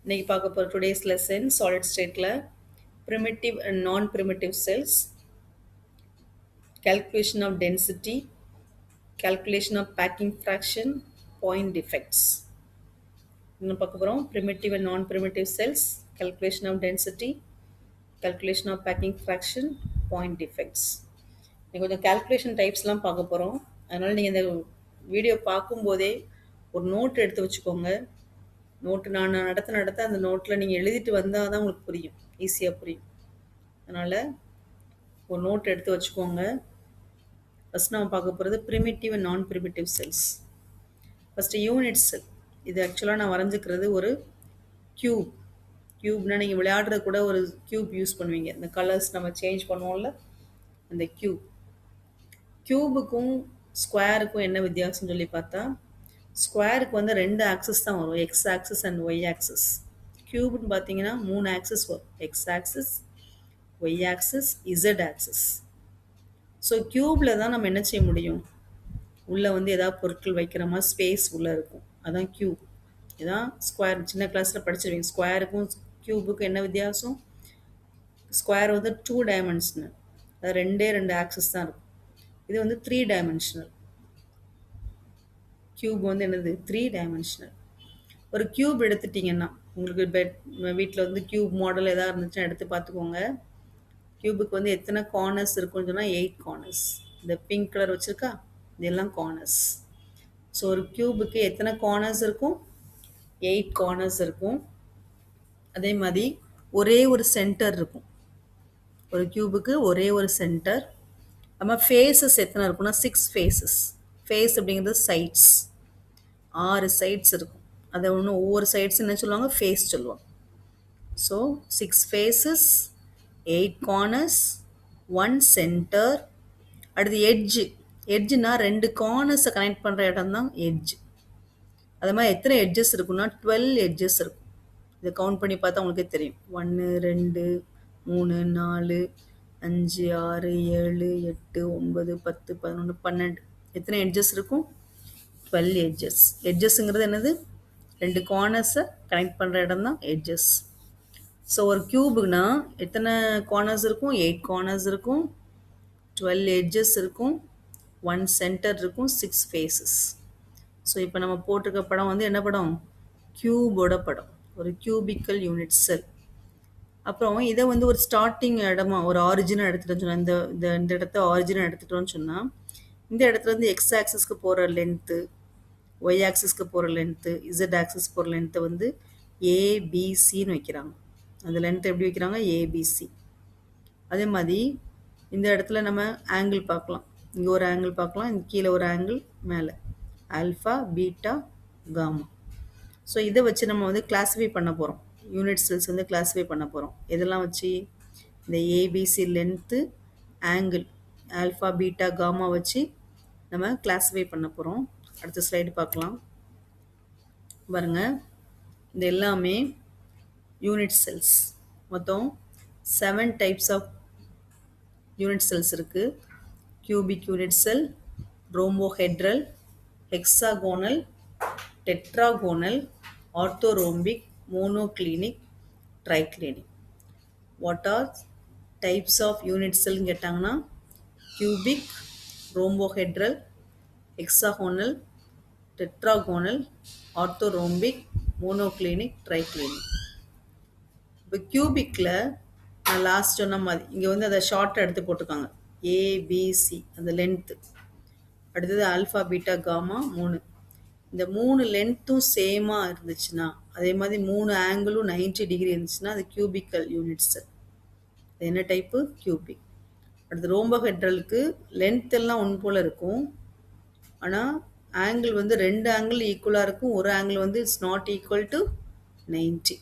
இன்னைக்கு பார்க்க போகிற டுடேஸ் லெசன் சாலிட் ஸ்டேட்டில் primitive and non-primitive cells, calculation of density, calculation of packing fraction, point defects. இன்னும் பார்க்க போகிறோம் primitive and non-primitive cells, calculation of density, calculation of packing fraction, point defects. நீங்கள் கொஞ்சம் calculation typesலாம் பார்க்க போகிறோம். அதனால் நீங்கள் இந்த வீடியோ பார்க்கும்போதே ஒரு நோட் எடுத்து வச்சுக்கோங்க. நோட்டு நான் நடத்த அந்த நோட்டில் நீங்கள் எழுதிட்டு வந்தால் தான் உங்களுக்கு புரியும், ஈஸியாக புரியும். அதனால் ஒரு நோட் எடுத்து வச்சுக்கோங்க. ஃபஸ்ட் நம்ம பார்க்க போகிறது primitive and non primitive cells. First unit cell. இது ஆக்சுவலாக நான் வரைஞ்சிக்கிறது ஒரு க்யூப்னால் நீங்கள் விளையாடுறது கூட ஒரு க்யூப் யூஸ் பண்ணுவீங்க. இந்த கலர்ஸ் நம்ம சேஞ்ச் பண்ணுவோம்ல, அந்த க்யூபுக்கும் ஸ்கொயருக்கும் என்ன வித்தியாசம்னு சொல்லி பார்த்தா, ஸ்கொயருக்கு வந்து 2 ஆக்சஸ் தான் வரும், X axis and Y axis. க்யூப்னு பார்த்தீங்கன்னா 3 ஆக்சஸ் வரும், X axis, Y axis, Z axis. So க்யூப்பில் தான் நம்ம என்ன செய்ய முடியும், உள்ளே வந்து ஏதாவது பொருட்கள் வைக்கிற மாதிரி ஸ்பேஸ் உள்ளே இருக்கும், அதான் க்யூப். இதான் ஸ்கொயர். சின்ன கிளாஸில் படிச்சிருவீங்க. ஸ்கொயருக்கும் க்யூபுக்கும் என்ன வித்தியாசம்? ஸ்கொயர் வந்து 2 டைமென்ஷனல், அது 2 ஆக்சஸ் தான் இருக்கும். இது வந்து 3 டைமென்ஷனல். க்யூப் வந்து என்னது? 3 டைமென்ஷனல். ஒரு க்யூப் எடுத்துட்டிங்கன்னா, உங்களுக்கு வீட்டில் வந்து க்யூப் மாடல் எதாவது இருந்துச்சுன்னா எடுத்து பார்த்துக்கோங்க. க்யூபுக்கு வந்து எத்தனை கார்னர்ஸ் இருக்குன்னு சொன்னால் 8 கார்னர்ஸ். இந்த பிங்க் கலர் வச்சுருக்கா, இதெல்லாம் கார்னர்ஸ். ஸோ ஒரு க்யூபுக்கு எத்தனை கார்னர்ஸ் இருக்கும்? 8 கார்னர்ஸ் இருக்கும். அதே மாதிரி ஒரே ஒரு சென்டர் இருக்கும். ஒரு க்யூபுக்கு ஒரே ஒரு சென்டர். நம்ம ஃபேஸஸ் எத்தனை இருக்குன்னா 6 ஃபேஸஸ். ஃபேஸ் அப்படிங்கிறது சைட்ஸ், 6 சைட்ஸ் இருக்கும். அதை ஒவ்வொரு சைட்ஸ் என்ன சொல்லுவாங்க? ஃபேஸ் சொல்லுவாங்க. So 6 faces, 8 corners, 1 centre. அடுத்து எட்ஜுனா 2 கார்னர்ஸை கனெக்ட் பண்ணுற இடம் தான் எட்ஜ். அது மாதிரி எத்தனை எட்ஜஸ் இருக்குன்னா 12 எட்ஜஸ் இருக்கும். இதை கவுண்ட் பண்ணி பார்த்தா உங்களுக்கே தெரியும். 1 2 3 4 5 6 7 8 9 10 11 12. எத்தனை எட்ஜஸ் இருக்கும்? 12 எட்ஜஸ். எட்ஜஸ்ங்கிறது என்னது? 2 கார்னர்ஸை கனெக்ட் பண்ணுற இடம் தான் எட்ஜஸ். ஸோ ஒரு க்யூபுனா எத்தனை கார்னர்ஸ் இருக்கும்? 8 கார்னர்ஸ் இருக்கும், 12 எட்ஜஸ் இருக்கும், 1 சென்டர் இருக்கும், 6 ஃபேஸஸ். ஸோ இப்போ நம்ம போட்டிருக்க படம் வந்து என்ன படம்? க்யூபோட படம், ஒரு க்யூபிக்கல் யூனிட் செல். அப்புறம் இதை வந்து ஒரு ஸ்டார்டிங் இடமா, ஒரு ஆரிஜினாக எடுத்துகிட்டோன்னு சொன்னால், இந்த இடத்த ஆரிஜினாக எடுத்துட்டோன்னு சொன்னால், இந்த இடத்துல இருந்து எக்ஸ் ஆக்சிஸ்க்கு போகிற லென்த்து, ஒய் ஆக்சிஸ்க்கு போகிற லென்த்து, இசட் ஆக்சிஸ் போகிற லென்த்தை வந்து ஏபிசின்னு வைக்கிறாங்க. அந்த லென்த் எப்படி வைக்கிறாங்க? ஏபிசி. அதே மாதிரி இந்த இடத்துல நம்ம ஆங்கிள் பார்க்கலாம். இங்கே ஒரு ஆங்கிள் பார்க்கலாம், இங்கே கீழே ஒரு ஆங்கிள், மேலே ஆல்ஃபா, பீட்டா, காமா. ஸோ இதை வச்சு நம்ம வந்து கிளாஸிஃபை பண்ண போகிறோம். யூனிட் செல்ஸ் வந்து கிளாஸிஃபை பண்ண போகிறோம். இதெல்லாம் வச்சு இந்த ABC length, angle alpha, beta, gamma வச்சு நம்ம கிளாஸிஃபை பண்ண போகிறோம். அடுத்த ஸ்லைடு பார்க்கலாம். பாருங்க, இந்த எல்லாமே யூனிட் செல்ஸ். மொத்தம் 7 டைப்ஸ் ஆஃப் யூனிட் செல்ஸ் இருக்குது. Cubic unit cell, rhombohedral, hexagonal, tetragonal, orthorhombic, monoclinic, triclinic. What are types of unit செல்னு கேட்டாங்கன்னா cubic, rhombohedral, hexagonal, tetragonal, orthorhombic, monoclinic, triclinic. இப்போ கியூபிக்கில் நான் லாஸ்ட் சொன்ன மாதிரி இங்கே வந்து அதை ஷார்ட்டாக எடுத்து போட்டிருக்காங்க, ஏபிசி அந்த லென்த்து. அடுத்தது ஆல்ஃபா, பீட்டா, காமா 3. இந்த 3 லென்த்தும் சேமாக இருந்துச்சுன்னா, அதே மாதிரி 3 ஆங்கிளும் 90 டிகிரி இருந்துச்சுன்னா அது கியூபிக்கல் யூனிட் செல். அது என்ன டைப்பு? கியூபிக். அடுத்து ரோம்போஹெட்ரலுக்கு லென்த் எல்லாம் ஒன்று போல் இருக்கும், ஆனால் ஆங்கிள் வந்து 2 ஆங்கிள் ஈக்குவலாக இருக்கும், ஒரு ஆங்கிள் வந்து இட்ஸ் நாட் ஈக்குவல் டு 90.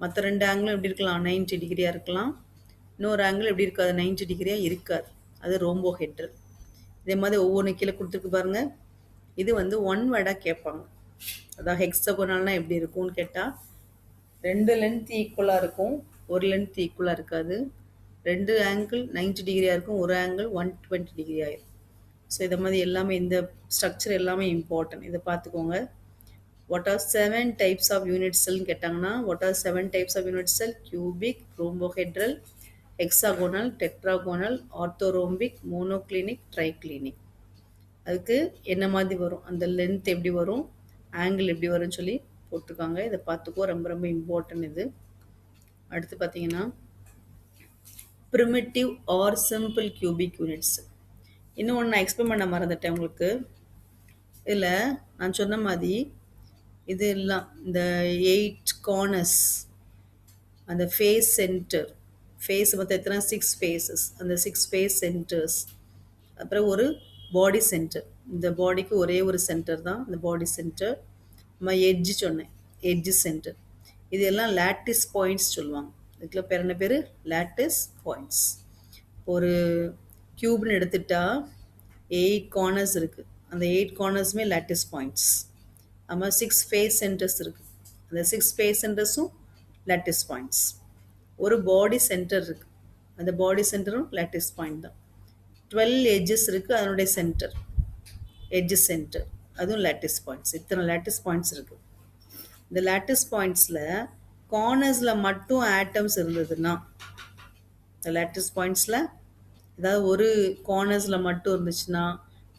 மற்ற 2 ஆங்கிளும் எப்படி இருக்கலாம்? 90 டிகிரியாக இருக்கலாம். இன்னொரு ஆங்கிள் எப்படி இருக்காது? 90 டிகிரியாக இருக்காது. அது ரோம்போஹெட்ரல். இதே மாதிரி ஒவ்வொன்று கீழே கொடுத்துருக்கு பாருங்கள். இது வந்து 1 வேர்டாக கேட்பாங்க. அதான் ஹெக்ஸாகோனல்னால் எப்படி இருக்கும்னு கேட்டால் 2 லென்த் ஈக்குவலாக இருக்கும், ஒரு லென்த் ஈக்குவலாக இருக்காது. 2 ஆங்கிள் 90 டிகிரியாக இருக்கும், ஒரு ஆங்கிள் 120 டிகிரியாக இருக்கும். ஸோ இதை மாதிரி எல்லாமே இந்த ஸ்ட்ரக்சர் எல்லாமே இம்பார்ட்டன்ட். இதை பார்த்துக்கோங்க. What are 7 types of unit செல்னு கேட்டாங்கன்னா, what are 7 types of unit cell? Cubic, rhombohedral, hexagonal, tetragonal, orthorhombic, monoclinic, triclinic. அதுக்கு என்ன மாதிரி வரும், அந்த லென்த் எப்படி வரும், ஆங்கிள் எப்படி வரும்னு சொல்லி போட்டிருக்காங்க. இதை பார்த்துக்கோ, ரொம்ப ரொம்ப இம்பார்ட்டன்ட் இது. அடுத்து பார்த்தீங்கன்னா primitive are simple cubic units. இன்னும் ஒன்று நான் எக்ஸ்பிளைன் பண்ண மறந்துட்டேன் உங்களுக்கு. இதில் நான் சொன்ன மாதிரி இது எல்லாம் இந்த 8 கார்னர்ஸ், அந்த ஃபேஸ் சென்டர், ஃபேஸ் மொத்தம் எத்தனை 6 ஃபேஸஸ், அந்த 6 ஃபேஸ் சென்டர்ஸ், அப்புறம் ஒரு பாடி சென்டர். இந்த பாடிக்கு ஒரே ஒரு சென்டர் தான் இந்த பாடி சென்டர். நம்ம எட்ஜ் சொன்னேன், எட்ஜ் சென்டர். இது எல்லாம் லாட்டிஸ் பாயிண்ட்ஸ் சொல்லுவாங்க. இதுக்குள்ள பேர் என்ன பேர்? Lattice points. ஒரு கியூப்னு எடுத்துட்டா 8 கார்னர்ஸ் இருக்குது. அந்த 8 கார்னர்ஸுமே லாட்டிஸ் பாயிண்ட்ஸ். நம்ம 6 ஃபேஸ் சென்டர்ஸ் இருக்குது. அந்த 6 ஃபேஸ் சென்டர்ஸும் லாட்டிஸ் பாயிண்ட்ஸ். ஒரு பாடி சென்டர் இருக்குது. அந்த பாடி சென்டரும் லாட்டிஸ் பாயிண்ட் தான். 12 எட்ஜஸ் இருக்குது, அதனுடைய சென்டர் எட்ஜ் சென்டர், அதுவும் லாட்டிஸ் பாயிண்ட்ஸ். இத்தனை லாட்டிஸ் பாயிண்ட்ஸ் இருக்குது. இந்த லாட்டிஸ் பாயிண்ட்ஸில் கார்னர்ஸில் மட்டும் ஆட்டம்ஸ் இருந்ததுன்னா, இந்த லாட்டிஸ் பாயிண்ட்ஸில் ஏதாவது ஒரு கார்னர்ஸில் மட்டும் இருந்துச்சுன்னா,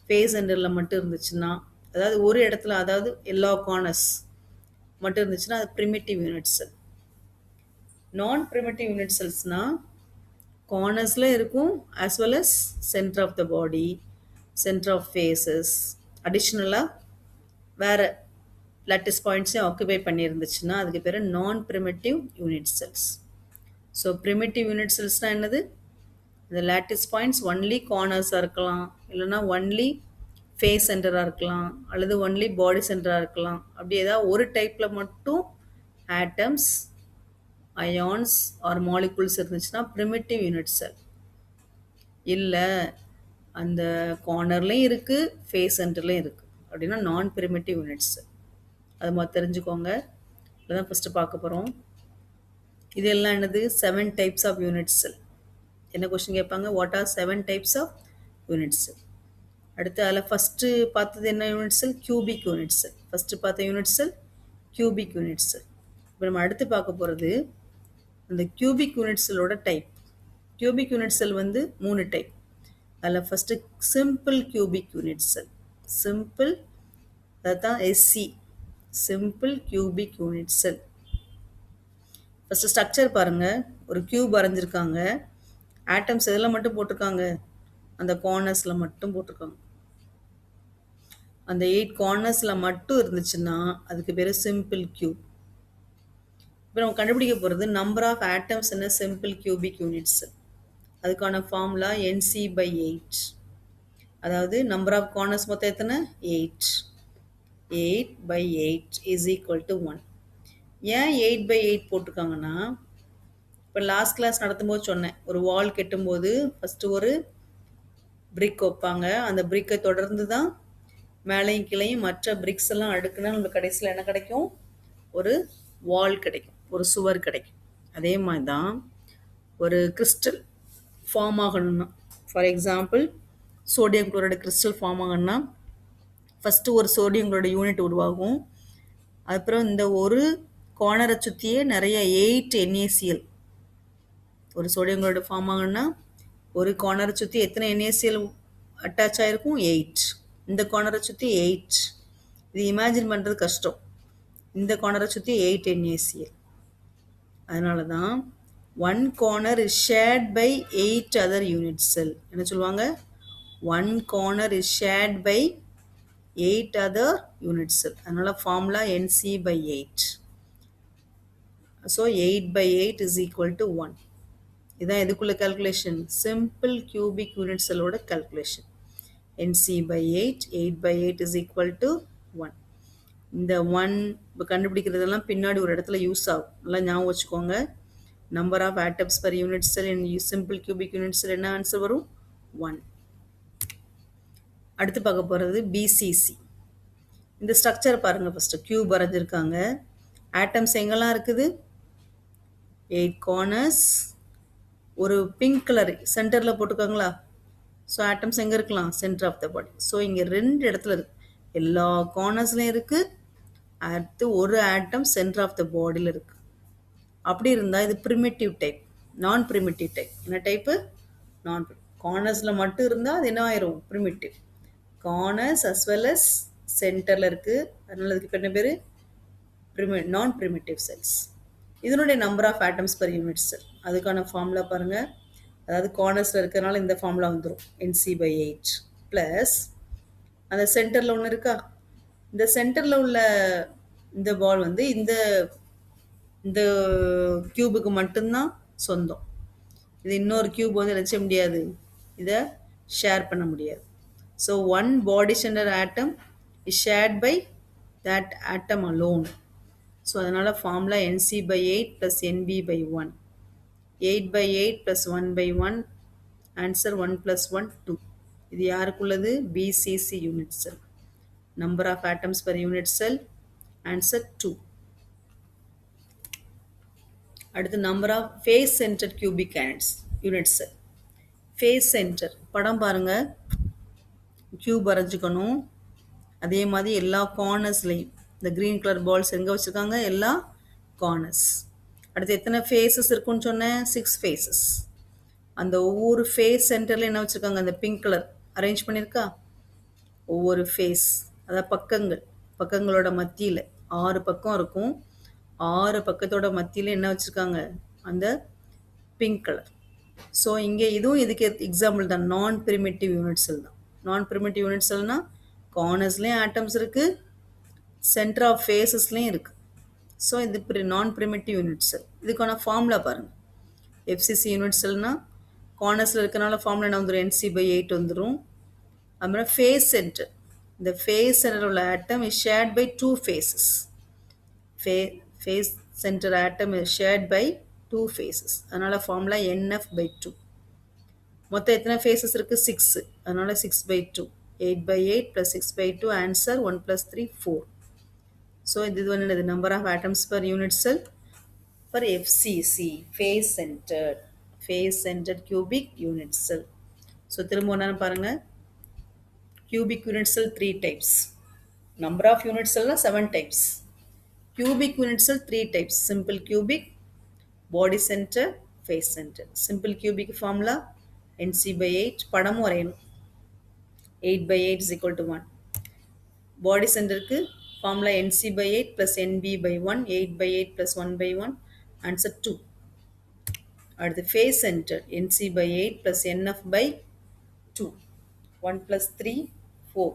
ஃபேஸ் சென்டரில் மட்டும் இருந்துச்சுன்னா, அதாவது ஒரு இடத்துல, அதாவது எல்லா கார்னர்ஸ் மட்டும் இருந்துச்சுன்னா அது ப்ரிமிட்டிவ் யூனிட் செல். நான் ப்ரிமிட்டிவ் யூனிட் செல்ஸ்னால் கார்னர்ஸில் இருக்கும், as well as center of the body, center of faces, அடிஷ்னலாக வேறு லாட்டிஸ் பாயிண்ட்ஸையும் ஆக்குபை பண்ணியிருந்துச்சுன்னா அதுக்கு பேர் நான் primitive unit cells. So primitive unit செல்ஸ்னால் என்னது? இந்த லாட்டிஸ் பாயிண்ட்ஸ் ஒன்லி கார்னர்ஸாக இருக்கலாம், இல்லைனா ஒன்லி ஃபேஸ் சென்டராக இருக்கலாம், அல்லது ஒன்லி பாடி சென்டராக இருக்கலாம். அப்படி ஏதாவது ஒரு டைப்பில் மட்டும் ஆட்டம்ஸ், அயான்ஸ் ஆர் மாலிகுல்ஸ் இருந்துச்சுன்னா ப்ரிமிட்டிவ் யூனிட் செல். இல்லை அந்த கார்னர்லேயும் இருக்குது, ஃபேஸ் சென்டர்லேயும் இருக்குது அப்படின்னா நான் ப்ரிமிட்டிவ் யூனிட் செல். அது மாதிரி தெரிஞ்சுக்கோங்க. இதுதான் ஃபஸ்ட்டு பார்க்க போகிறோம். இது எல்லாம் என்னது? 7 டைப்ஸ் ஆஃப் யூனிட் செல். என்ன கொஸ்டின் கேட்பாங்க? What are 7 types of unit cell. அடுத்து அதில் ஃபஸ்ட்டு பார்த்தது என்ன unit cell? Cubic unit cell. First பார்த்த unit cell cubic unit cell. இப்போ நம்ம அடுத்து பார்க்க போகிறது அந்த கியூபிக் யூனிட் செல்லோட டைப். கியூபிக் யூனிட் செல் வந்து 3 டைப். அதில் first simple cubic unit cell. Simple, அதுதான் SC, simple cubic unit cell. First structure பாருங்கள். ஒரு கியூப் வரைஞ்சிருக்காங்க. ஆட்டம்ஸ் எதில் மட்டும் போட்டிருக்காங்க? அந்த கார்னர்ஸில் மட்டும் போட்டிருக்காங்க. அந்த 8 கார்னர்ஸில் மட்டும் இருந்துச்சுன்னா அதுக்கு பேர் சிம்பிள் கியூப். இப்போ நம்ம கண்டுபிடிக்க போகிறது நம்பர் ஆஃப் ஆட்டம்ஸ் என்ன சிம்பிள் கியூபிக் யூனிட் செல். அதுக்கான ஃபார்முலா NC/8. அதாவது நம்பர் ஆஃப் கார்னர்ஸ் மொத்தம் எத்தனை? 8. 8/8 is equal to 1. ஏன் 8/8 போட்டிருக்காங்கன்னா, இப்போ லாஸ்ட் கிளாஸ் நடத்தும்போது சொன்னேன், ஒரு வால் கட்டும்போது ஃபஸ்ட்டு ஒரு பிரிக் வைப்பாங்க. அந்த பிரிக்கை தொடர்ந்து தான் மேலையும் கீழையும் மற்ற பிரிக்ஸ் எல்லாம் அடுக்குனா நம்ம கடைசியில் என்ன கிடைக்கும்? ஒரு வால் கிடைக்கும், ஒரு சுவர் கிடைக்கும். அதே மாதிரி தான் ஒரு கிறிஸ்டல் ஃபார்ம் ஆகணும்னா, for example sodium chloride crystal form ஆகணும்னா ஃபஸ்ட்டு ஒரு சோடியம் குளோரைடு யூனிட் உருவாகும். அப்புறம் இந்த ஒரு கார்னரை சுற்றியே நிறைய 8 NaCl. ஒரு சோடியம் குளோரைடு ஃபார்ம் ஆகணும்னா ஒரு கார்னரை சுற்றி எத்தனை NaCl அட்டாச் ஆகிருக்கும்? 8. இந்த கார்னரை சுற்றி 8. இது இமேஜின் பண்ணுறது கஷ்டம். இந்த கார்னரை சுற்றி 8 NaCl. அதனால தான் one corner is shared by 8 other unit cell. என்ன சொல்லுவாங்க? One corner is shared by 8 other unit cell. அதனால ஃபார்முலா NC/8. ஸோ 8/8 is equal to 1. இதான் எதுக்குள்ள கால்குலேஷன்? சிம்பிள் கியூபிக் யூனிட் செல்லோட calculation. NC/8, 8/8 is equal to 1. இந்த 1 இப்போ கண்டுபிடிக்கிறதெல்லாம் பின்னாடி ஒரு இடத்துல யூஸ் ஆகும். நல்லா ஞாபகம் வச்சுக்கோங்க. Number of atoms per unit cell in simple cubic unit cell என்ன ஆன்சர் வரும்? 1. அடுத்து பார்க்க போகிறது BCC. இந்த ஸ்ட்ரக்சர் பாருங்கள். First cube வரைஞ்சிருக்காங்க. ஆட்டம்ஸ் எங்கெல்லாம் இருக்குது? 8 கார்னர்ஸ், ஒரு பிங்க் கலர் சென்டரில் போட்டுருக்காங்களா? ஸோ ஆட்டம்ஸ் எங்கே இருக்கலாம்? Centre of the body. So இங்கே 2 இடத்துல இருக்குது. எல்லா கார்னர்ஸ்லையும் இருக்குது, அடுத்து ஒரு ஆட்டம் சென்டர் ஆஃப் த பாடியில் இருக்கு. அப்படி இருந்தால் இது primitive type. Non primitive type என்ன டைப்பு? நான் கார்னர்ஸில் மட்டும் இருந்தால் அது என்ன ஆயிரும்? Primitive. Corners as well as சென்டரில் இருக்குது, அதனால அதுக்கு இப்போ என்ன பேர்? நான் ப்ரிமிட்டிவ் செல்ஸ். இதனுடைய number of atoms per unit cell, அதுக்கான ஃபார்முலா பாருங்கள். அதாவது கார்னர்ஸில் இருக்கிறனால இந்த ஃபார்முலா வந்துடும், NC/8 ப்ளஸ் அந்த சென்டரில் ஒன்று இருக்கா, இந்த சென்டரில் உள்ள இந்த பால் வந்து இந்த இந்த கியூபுக்கு மட்டும்தான் சொந்தம். இது இன்னொரு கியூப் வந்து நினச்ச முடியாது, இதை ஷேர் பண்ண முடியாது. So one body center atom is shared by that atom alone. So அதனால் formula NC/8 plus NB/1. 8/8 plus 1/1, answer 1 plus 1 2. இது யாருக்குள்ளது? BCC unit cell. Number of atoms per unit cell, answer 2. அடுத்து number of face center cubic unit cell. Face center படம் பாருங்கள், cube வரைஞ்சிக்கணும். அதே மாதிரி எல்லா கார்னர்ஸ்லையும் இந்த க்ரீன் கலர் பால்ஸ் எங்கே வச்சுருக்காங்க? எல்லா கார்னர்ஸ். அடுத்து எத்தனை ஃபேஸஸ் இருக்குன்னு சொன்னேன்? 6 ஃபேஸஸ். அந்த ஒவ்வொரு ஃபேஸ் சென்டரில் என்ன வச்சுருக்காங்க? அந்த பிங்க் கலர் அரேஞ்ச் பண்ணியிருக்கா? ஒவ்வொரு ஃபேஸ், அதாவது பக்கங்களோட மத்தியில் 6 பக்கம் இருக்கும். 6 பக்கத்தோட மத்தியில் என்ன வச்சுருக்காங்க? அந்த பிங்க் கலர். ஸோ இங்கே இதுவும் இதுக்கு எக்ஸாம்பிள் தான், நான் ப்ரிமிட்டிவ் யூனிட் செல் தான். நான் ப்ரிமிட்டிவ் யூனிட் செல்னால் கார்னர்ஸ்லேயும் ஆட்டம்ஸ் இருக்குது, சென்டர் ஆஃப் ஃபேஸஸ்லேயும் இருக்குது. ஸோ இது நான் ப்ரிமிட்டிவ் யூனிட் செல். இதுக்கான ஃபார்முலா பாருங்கள். FCC யூனிட் செல்னால் கார்னர்ஸில் இருக்கிறனால ஃபார்முலா என்ன வந்துடும்? NC/8 வந்துடும். அப்புறம் ஃபேஸ் சென்டர், இந்த ஃபேஸ் சென்டர் உள்ள atom is shared by 2 faces. Face centre atom is shared by 2 faces, அதனால் ஃபார்முலா NF/2. மொத்தம் எத்தனை ஃபேஸஸ் இருக்குது? 6, அதனால் 6/2. 8/8 ப்ளஸ் 6/2, ஆன்சர் 1 ப்ளஸ் 3 4. ஸோ இது என்னது? Number of atoms per unit cell for FCC, face centred cubic unit cell. So திரும்ப ஒன்று பாருங்கள், cubic unit cell 3 types. Number of unit cell 7 types. Cubic unit cell 3 types. Simple cubic, body center, face center. Simple cubic formula NC/8. படமும் வரையணும். 8/8 is equal to 1. Body center க்கு formula NC/8 plus NB/1. 8/8 plus 1/1. Answer 2. அடுத்து face center NC/8 plus NF/2. 1 plus 3 4.